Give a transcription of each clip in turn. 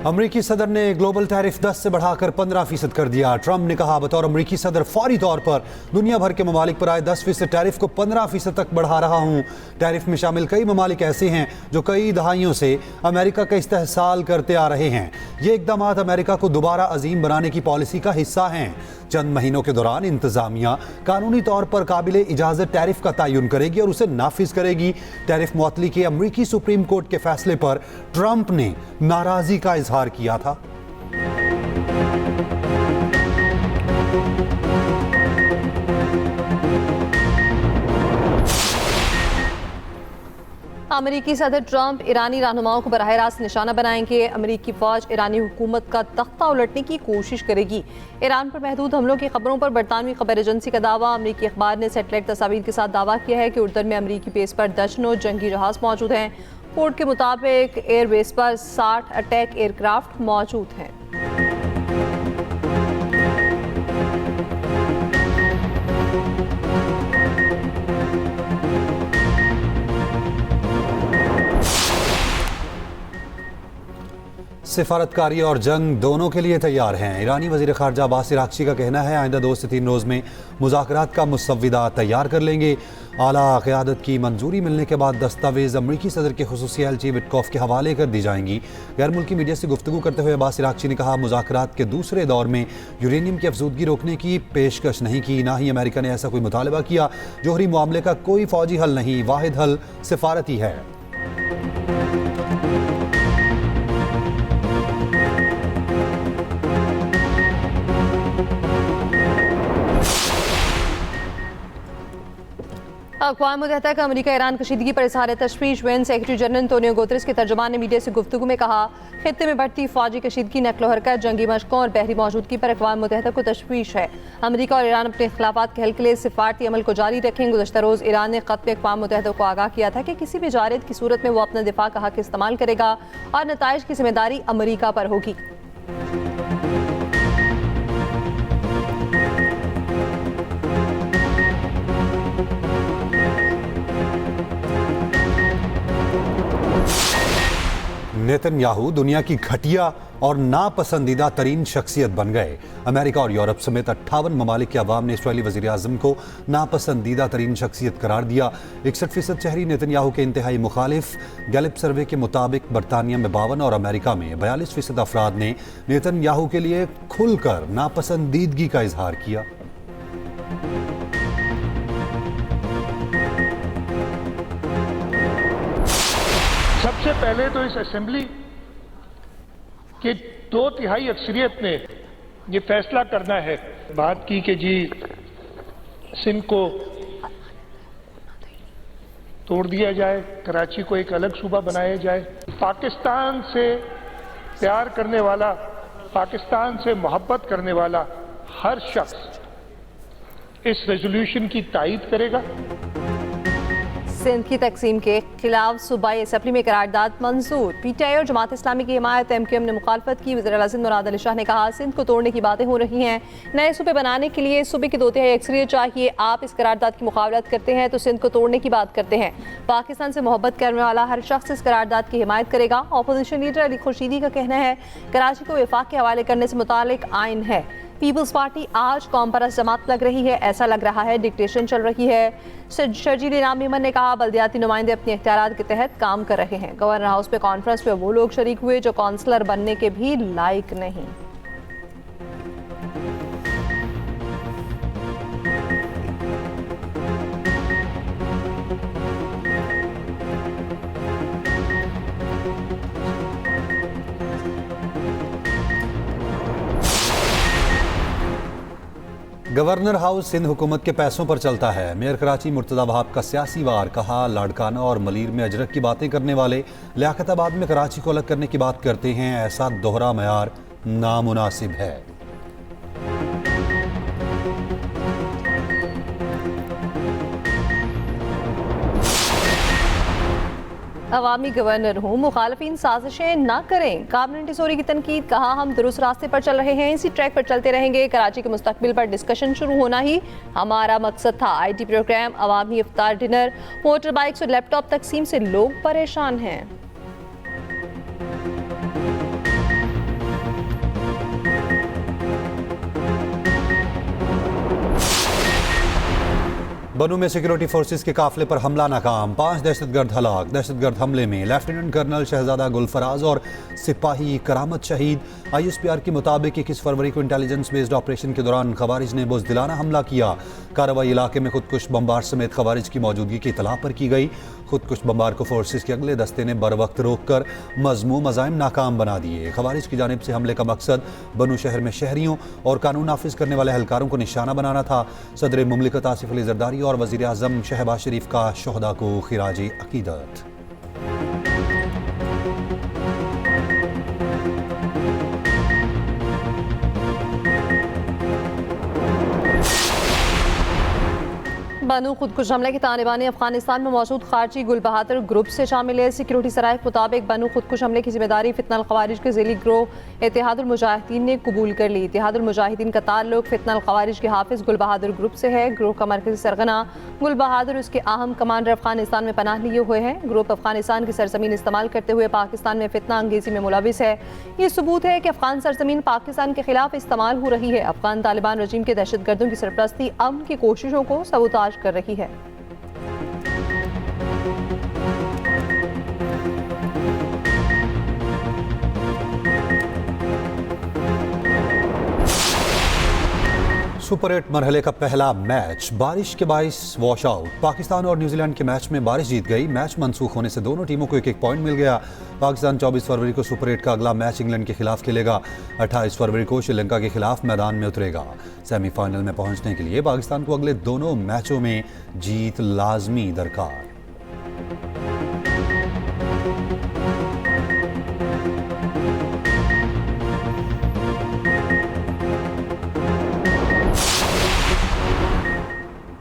अमरीकी सदर ने ग्लोबल टैरिफ 10 से बढ़ाकर 15% कर दिया। ट्रंप ने कहा, बतौर अमरीकी सदर फौरी तौर पर दुनिया भर के ममालिक पर आए 10% टैरिफ को 15% तक बढ़ा रहा हूं। टैरिफ में शामिल कई ममालिक ऐसे हैं जो कई दहाइयों से अमेरिका का इस्तेहसाल करते आ रहे हैं। ये इकदाम अमेरिका को दोबारा अजीम बनाने की पॉलिसी का हिस्सा हैं। चंद महीनों के दौरान इंतजामिया कानूनी तौर पर काबिले इजाजत टैरिफ का तयन करेगी और उसे नाफिज करेगी। टैरिफ मुअत्तली के अमरीकी सुप्रीम कोर्ट के फैसले पर ट्रंप ने नाराजगी का इजहार किया था। अमेरिकी सदर ट्रंप ईरानी रहनुमाओं को बराह रास्त निशाना बनाएंगे। अमेरिकी फौज ईरानी हुकूमत का तख्ता उलटने की कोशिश करेगी। ईरान पर महदूद हमलों की खबरों पर बरतानवी खबर एजेंसी का दावा। अमेरिकी अखबार ने सैटेलाइट तस्वीर के साथ दावा किया है कि उर्दन में अमेरिकी बेस पर दर्जनों जंगी जहाज मौजूद हैं। पोर्ट के मुताबिक एयरबेस पर 60 अटैक एयरक्राफ्ट मौजूद हैं। सिफारतकारी और जंग दोनों के लिए तैयार हैं। ईरानी वज़ीर ख़ारजा अब्बास इराक़ची का कहना है, आइंदा 2 से 3 रोज़ में मुज़ाकरात का मुसव्विदा तैयार कर लेंगे। आला क़यादत की मंजूरी मिलने के बाद दस्तावेज़ अमरीकी सदर के खुसूसी एलची विटकॉफ के हवाले कर दी जाएंगी। गैर मुल्की मीडिया से गुफ्तगू करते हुए अब्बास इराक़ची ने कहा, मुज़ाकरात के दूसरे दौर में यूरेनियम की अफजूदगी रोकने की पेशकश नहीं की, ना ही अमेरिका ने ऐसा कोई मुतालबा किया। जोहरी मामले का कोई फ़ौजी हल नहीं, वाहिद हल सिफारती है। अक़वाम मुत्तहिदा का अमरीका ईरान कशीदगी पर इज़हार तशवीश। UN secretary general Antonio Guterres के तर्जुमान ने मीडिया से गुफ्तगू में कहा, खित्ते में बढ़ती फौजी कशीदगी, नक्लो हरकत, जंगी मशकों और बहरी मौजूदगी पर अक़वाम मुत्तहिदा को तशवीश है। अमरीका और ईरान अपने इख्तिलाफ़ात के हल के लिए सिफारती अमल को जारी रखें। गुज़श्ता रोज़ ईरान ने ख़त में अक़वाम मुत्तहिदा को आगाह किया था कि किसी भी जारिद की सूरत में वो अपना दिफा का हक इस्तेमाल करेगा और नताइज की जिम्मेदारी अमरीका पर होगी। नेतन्याहू दुनिया की घटिया और नापसंदीदा तरीन शख्सियत बन गए। अमेरिका और यूरोप समेत 58 ममालिक के अवाम ने इसराइली वज़ीर आज़म को नापसंदीदा तरीन शख्सियत करार दिया। 61% शहरी नेतन्याहू के इंतहाई मुखालिफ। गैलिप सर्वे के मुताबिक बरतानिया में 52 और अमेरिका में 42% अफराद ने नेतन्याहू के लिए खुलकर नापसंदीदगी का इजहार किया। सबसे पहले तो इस असेंबली के 2/3 अक्सरियत ने ये फैसला करना है, बात की कि जी सिंध को तोड़ दिया जाए, कराची को एक अलग सूबा बनाया जाए। पाकिस्तान से प्यार करने वाला, पाकिस्तान से मोहब्बत करने वाला हर शख्स इस रेजोल्यूशन की तायीद करेगा। सिंध की तकसीम के खिलाफ सूबाई असम्बली में करारदाद मंजूर। पीटीआई और जमात इस्लामी की हिमायत। एमक्यूएम ने मुखालफत की। वज़ीर आज़म मुराद अली शाह ने कहा, सिंध को तोड़ने की बातें हो रही हैं, नए सूबे बनाने के लिए सूबे की 2/3 अक्सरियत चाहिए। आप इस करारदाद की मुखावलत करते हैं तो सिंध को तोड़ने की बात करते हैं। पाकिस्तान से मोहब्बत करने वाला हर शख्स इस करारदाद की हिमायत करेगा। अपोजिशन लीडर अली खुर्शीदी का कहना है, कराची को वफाक के हवाले करने से मुतालिक आइन है। पीपल्स पार्टी आज कौम परस्त जमात लग रही है, ऐसा लग रहा है डिक्टेशन चल रही है। शर्जील इनाम मेमन ने कहा, बल्दियाती नुमाइंदे अपने इख्तियारात के तहत काम कर रहे हैं। गवर्नर हाउस में कॉन्फ्रेंस में वो लोग शरीक हुए जो काउंसलर बनने के भी लायक नहीं। गवर्नर हाउस सिंध हुकूमत के पैसों पर चलता है। मेयर कराची मुर्तज़ा वहाब का सियासी वार। कहा, लाड़काना और मलीर में अजरक की बातें करने वाले लियाकताबाद में कराची को अलग करने की बात करते हैं। ऐसा दोहरा मयार नामुनासिब है। अवामी गवर्नर हूँ, मुखालफिन साजिशें ना करें। काबिनेट इंतज़ामी की तनकीद। कहा, हम दुरुस्त रास्ते पर चल रहे हैं, इसी ट्रैक पर चलते रहेंगे। कराची के मुस्तकबिल पर डिस्कशन शुरू होना ही हमारा मकसद था। IT प्रोग्राम, अवामी इफ्तार डिनर, मोटर बाइक्स और लैपटॉप तकसीम से लोग परेशान हैं। बनू में सिक्योरिटी फोर्सेस के काफिले पर हमला नाकाम, 5 दहशतगर्द हलाक। दहशतगर्द हमले में लेफ्टिनेंट कर्नल शहजादा गुलफराज और सिपाही करामत शहीद। ISPR के मुताबिक 21 फरवरी को इंटेलिजेंस बेस्ड ऑपरेशन के दौरान खवारिज ने बुज़दिलाना हमला किया। कार्रवाई इलाके में खुदकुश बम्बार समेत खवारिज की मौजूदगी की इतला पर की गई। खुदकुश बम्बार को फोर्सेस के अगले दस्ते ने बर वक्त रोककर मज़मूम अज़ाइम नाकाम बना दिए। खवारिज की जानिब से हमले का मकसद बनू शहर में शहरियों और कानून नाफिज करने वाले एहलकारों को निशाना बनाना था। सदर मुमलिकत आसिफ अली जरदारी और वज़ीर आज़म शहबाज शरीफ का शोहदा को खिराज अकीदत। बनू खुदकुश हमले के तालिबानी अफगानिस्तान में मौजूद खारजी गुल बहादुर ग्रुप से शामिल है। सिक्योरिटी सराय के मुताबिक बनू खुदकुश हमले की जिम्मेदारी फितनल खवारिज के ज़िली ग्रोह इत्तेहादुल मुजाहिदीन ने कबूल कर ली। इत्तेहादुल मुजाहिदीन का ताल्लुक फितनल खवारिज के हाफिज गुल बहादुर ग्रुप से है। ग्रोह का मरकजी सरगना गुल बहादुर उसके अहम कमांडर अफगानिस्तान में पनाह लिए हुए हैं। ग्रुप अफगानिस्तान की सरजमीन इस्तेमाल करते हुए पाकिस्तान में फितना अंगेजी में मुलविस है। ये सबूत है कि अफगान सरजमीन पाकिस्तान के खिलाफ इस्तेमाल हो रही है। अफगान तालिबान रजीम के दहशतगर्दों की सरपरस्ती अमन की कोशिशों को सबूताज कर रही है। सुपर 8 मरहले का पहला मैच बारिश के बाइस वॉश आउट। पाकिस्तान और न्यूजीलैंड के मैच में बारिश जीत गई। मैच मनसूख होने से दोनों टीमों को एक पॉइंट मिल गया। पाकिस्तान 24 फरवरी को सुपर 8 का अगला मैच इंग्लैंड के खिलाफ खेलेगा। 28 फरवरी को श्रीलंका के खिलाफ मैदान में उतरेगा। सेमीफाइनल में पहुंचने के लिए पाकिस्तान को अगले दोनों मैचों में जीत लाजमी दरकार।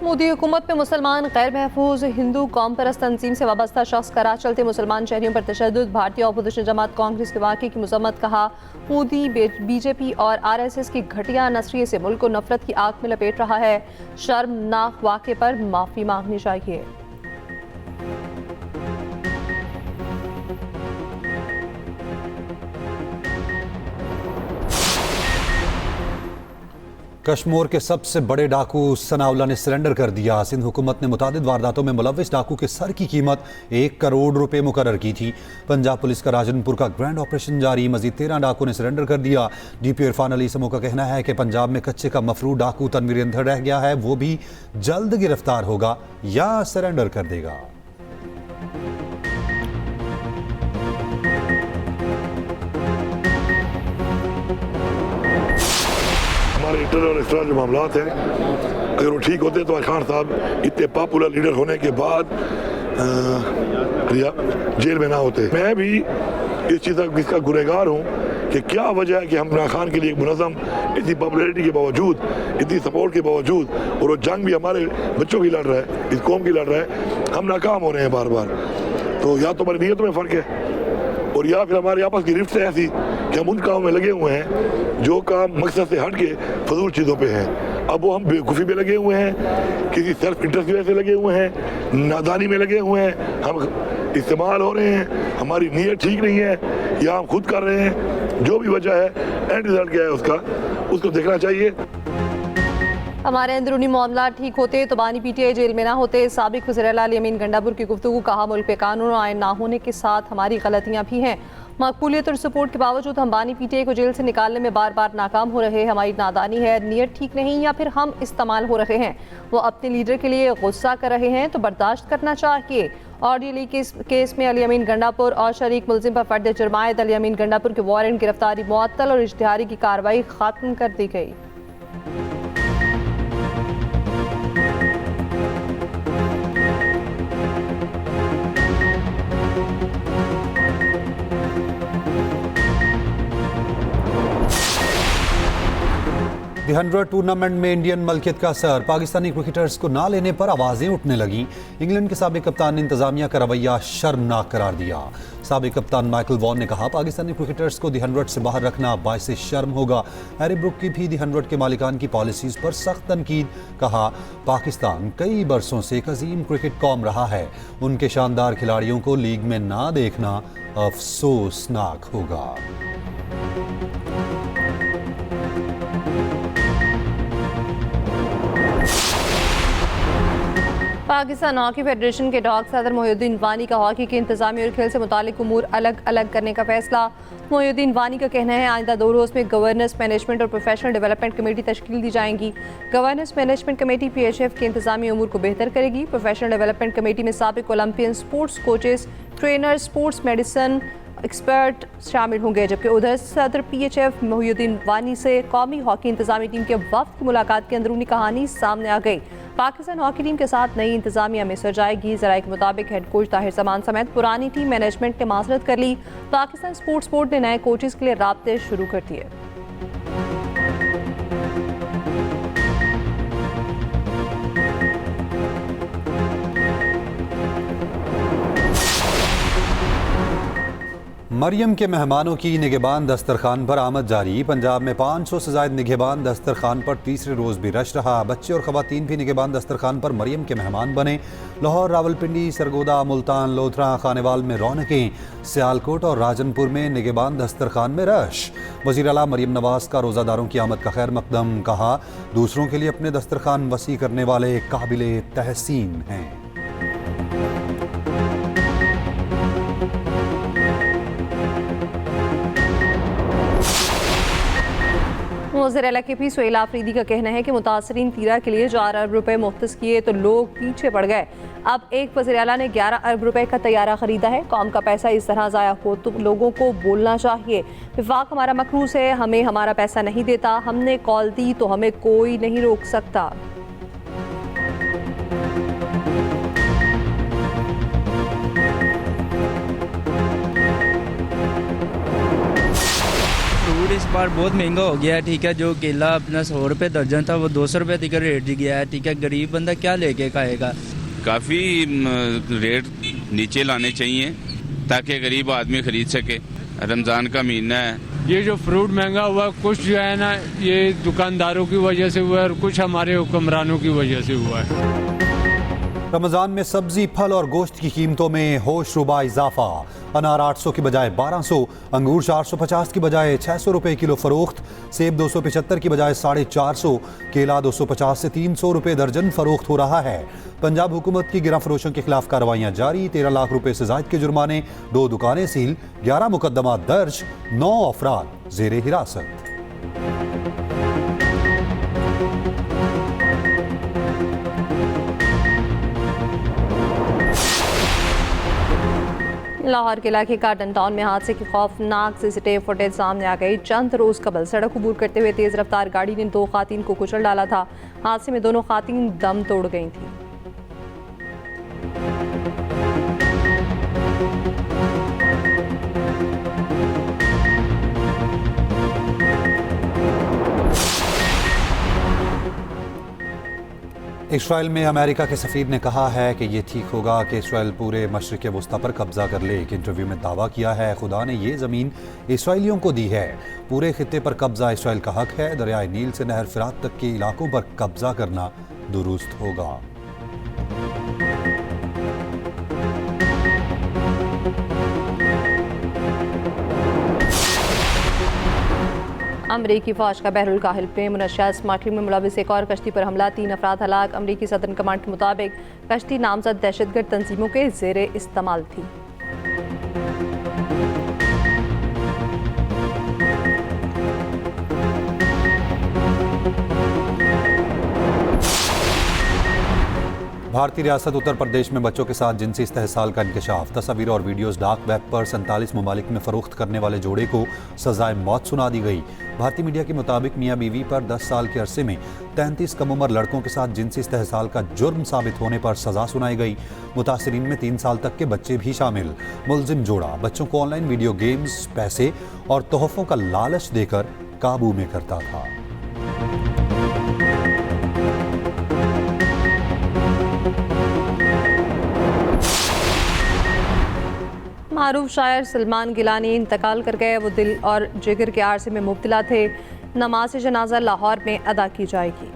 मोदी हुकूमत में मुसलमान गैर महफूज हिंदू कौम परस्त तंजीम से वाबस्ता शख्स का राह चलते मुसलमान शहरियों पर तशद्दुद। भारतीय अपोजिशन जमात कांग्रेस के वाक़े की मजम्मत। कहा, मोदी BJP और RSS की घटिया नस्रिये से मुल्क को नफरत की आग में लपेट रहा है। शर्मनाक वाक़े पर माफ़ी मांगनी चाहिए। कश्मीर के सबसे बड़े डाकू सनाउल्लाह ने सरेंडर कर दिया। सिंध हुकूमत ने मुतादिद वारदातों में मुलविस डाकू के सर की कीमत 1 करोड़ रुपए मुकर्रर की थी। पंजाब पुलिस का राजनपुर का ग्रैंड ऑपरेशन जारी। मजीद 13 डाकू ने सरेंडर कर दिया। DPO इरफान अली समो का कहना है कि पंजाब में कच्चे का मफरू डाकू तनवीर अंधर रह गया है। वो भी जल्द गिरफ्तार होगा या सरेंडर कर देगा। हमारे इंटरनल और एक्सटर्नल जो मामलात हैं, अगर वो ठीक होते तो खान साहब इतने पॉपुलर लीडर होने के बाद जेल में ना होते। मैं भी इस चीज़ का इसका गुनहगार हूँ कि क्या वजह है कि हम इमरान खान के लिए मुनज़्ज़म इतनी पॉपुलैरिटी के बावजूद, इतनी सपोर्ट के बावजूद, और वो जंग भी हमारे बच्चों की लड़ रहा है, इस कौम की लड़ रहा है, हम नाकाम हो रहे हैं बार बार। तो या तो हमारी नीयतों में फ़र्क है और या फिर हमारे आपस की रिफ्ट है ऐसी कि हम उन कामों में लगे हुए हैं जो काम मकसद से हट के फजूल चीज़ों पे हैं। अब वो हम बेवकूफ़ी में लगे हुए हैं, किसी सेल्फ इंटरेस्ट की वजह से लगे हुए हैं, नादानी में लगे हुए हैं, हम इस्तेमाल हो रहे हैं, हमारी नीयत ठीक नहीं है या हम खुद कर रहे हैं। जो भी वजह है, एंड रिजल्ट क्या है उसको देखना चाहिए। हमारे अंदरूनी मामला ठीक होते तो बानी PTI जेल में ना होते। साबिक वज़ीर आला अली अमीन गंडापुर की गुफ्तगू। कहा, मुल्क पे कानून आयन ना होने के साथ हमारी गलतियां भी हैं। मकबूलियत और सपोर्ट के बावजूद हम बानी PTI को जेल से निकालने में बार बार नाकाम हो रहे हैं। हमारी नादानी है, नीयत ठीक नहीं, या फिर हम इस्तेमाल हो रहे हैं। वो अपने लीडर के लिए गुस्सा कर रहे हैं तो बर्दाश्त करना चाहिए। ऑडियो लीक केस में अली अमीन गंडापुर और शरीक मुलजिम पर फर्द जुर्मायत अली अमीन गंडापुर के वारंट गिरफ्तारी मुअत्तल और इश्तिहारी की कार्रवाई खत्म कर दी गई। दी 100 टूर्नामेंट में इंडियन मलकियत का असर। पाकिस्तानी क्रिकेटर्स को ना लेने पर आवाजें उठने लगी। इंग्लैंड के साबिक कप्तान ने इंतजामिया का रवैया शर्मनाक करार दिया। साबिक कप्तान माइकल वॉन ने कहा, पाकिस्तानी क्रिकेटर्स को दी 100 से बाहर रखना बाइसे शर्म होगा। हैरी ब्रुक की भी दी 100 के मालिकान की पॉलिसीज पर सख्त तनकीद। कहा, पाकिस्तान कई बरसों से एक अजीम क्रिकेट कौम रहा है। उनके शानदार खिलाड़ियों को लीग में ना देखना अफसोसनाक होगा। पाकिस्तान हॉकी फेडरेशन के डॉग सदर मोहिउद्दीन वानी का हॉकी के इंतजामी और खेल से मुतालिक उमूर अलग अलग करने का फैसला। मोहिउद्दीन वानी का कहना है आइंदा 2 रोज़ में गवर्नेंस, मैनेजमेंट और प्रोफेशनल डेवलपमेंट कमेटी तश्कील दी जाएंगी। गवर्नेंस मैनेजमेंट कमेटी PHF के इंतजामी उमूर को बेहतर करेगी। प्रोफेशनल डेवलपमेंट कमेटी में साबिक Olympian, sports coaches, trainer, sports medicine expert शामिल होंगे। जबकि उधर सदर PHF मोहिउद्दीन वानी से कौमी हॉकी इंतजामी टीम के वफ्द की मुलाकात की अंदरूनी कहानी सामने आ गई। पाकिस्तान हॉकी टीम के साथ नई इंतजामिया मिस्र जाएगी। ज़राए के मुताबिक हेड कोच ताहिर जमान समेत पुरानी टीम मैनेजमेंट ने माजरत कर ली। पाकिस्तान स्पोर्ट्स बोर्ड ने नए कोचेस के लिए राब्ते शुरू कर दिए। मरियम के मेहमानों की निगहबान दस्तरखान पर आमद जारी। पंजाब में 500 से ज़ायद निगहबान दस्तरखान पर तीसरे रोज़ भी रश रहा। बच्चे और ख़वातीन भी निगहबान दस्तरखान पर मरियम के मेहमान बने। लाहौर, रावलपिंडी, सरगोदा, मुल्तान, लोथरा, खानेवाल में रौनकें। सियालकोट और राजनपुर में निगहबान दस्तरखान में रश। वज़ीर आला मरियम नवाज का रोज़ादारों की आमद का खैर मकदम। कहा, दूसरों के लिए अपने दस्तरखान वसी करने वाले काबिले तहसीन हैं। वज़ीर आला KP सुहेल आफरीदी का कहना है कि मुतासरीन तीरा के लिए 4 अरब रुपए मुख्तस किए तो लोग पीछे पड़ गए। अब एक वज़ीर आला ने 11 अरब रुपए का तैयारा खरीदा है। कौम का पैसा इस तरह ज़ाया हो तो लोगों को बोलना चाहिए। विफाक हमारा मकरूज है, हमें हमारा पैसा नहीं देता। हमने कॉल दी तो हमें कोई नहीं रोक सकता। इस बार बहुत महंगा हो गया है। ठीक है, जो केला अपना 100 रुपये दर्जन था वो 200 रुपये तक रेट गया है। ठीक है, गरीब बंदा क्या लेके खाएगा। काफ़ी रेट नीचे लाने चाहिए ताकि गरीब आदमी खरीद सके। रमज़ान का महीना है। ये जो फ्रूट महंगा हुआ कुछ जो है ना ये दुकानदारों की वजह से हुआ है और कुछ हमारे हुक्मरानों की वजह से हुआ है। रमज़ान में सब्जी, फल और गोश्त की कीमतों में होशरुबा इजाफा। अनार 800 की बजाय 1200, अंगूर 450 की बजाय 600 रुपए किलो फरोख्त, सेब 275 की बजाय 450, केला 250 से 300 रुपए दर्जन फरोख्त हो रहा है। पंजाब हुकूमत की गिरफ्त फरोशों के खिलाफ कार्रवाइयां जारी। 13 लाख रुपए से जायद के जुर्माने, 2 दुकानें सील, 11 मुकदमा दर्ज, 9 अफराद जेरे हिरासत। लाहौर के इलाके गार्डन टाउन में हादसे की खौफनाक CCTV फुटेज सामने आ गई। चंद रोज कबल सड़क अबूर करते हुए तेज रफ्तार गाड़ी ने 2 खातीन को कुचल डाला था। हादसे में दोनों खातीन दम तोड़ गई थी। इसराइल में अमेरिका के सफ़ीर ने कहा है कि ये ठीक होगा कि इसराइल पूरे मशरिक़ वस्ता पर कब्जा कर ले। एक इंटरव्यू में दावा किया है खुदा ने ये ज़मीन इसराइलियों को दी है। पूरे खित्ते पर कब्जा इसराइल का हक है। दरियाए नील से नहर फ़िरात तक के इलाकों पर कब्जा करना दुरुस्त होगा। अमरीकी फौज का बहरुल काहिल में मुनश्शा स्मगलिंग में मुलविस एक और कश्ती पर हमला, 3 अफराद हलाक। अमरीकी सदर्न कमांड के मुताबिक कश्ती नामजद दहशतगर्द तंजीमों के ज़ेरे इस्तेमाल थी। भारतीय रियासत उत्तर प्रदेश में बच्चों के साथ जिनसी इस्तेहसाल का इंकशाफ। तस्वीर और वीडियोस डार्क वेब पर 47 ममालिक में फरोख्त करने वाले जोड़े को सजाए मौत सुना दी गई। भारतीय मीडिया के मुताबिक मियाँ बीवी पर 10 साल के अरसे में 33 कम उम्र लड़कों के साथ जिनसी इस्तेहसाल का जुर्म साबित होने पर सजा सुनाई गई। मुतासरीन में 3 साल तक के बच्चे भी शामिल। मुलजिम जोड़ा बच्चों को ऑनलाइन वीडियो गेम्स, पैसे और तोहफों का लालच देकर काबू में करता था। मारूफ शायर सलमान गिलानी इंतकाल कर गए। वो दिल और जिगर के आरसे में मुब्तला थे। नमाज जनाजा लाहौर में अदा की जाएगी।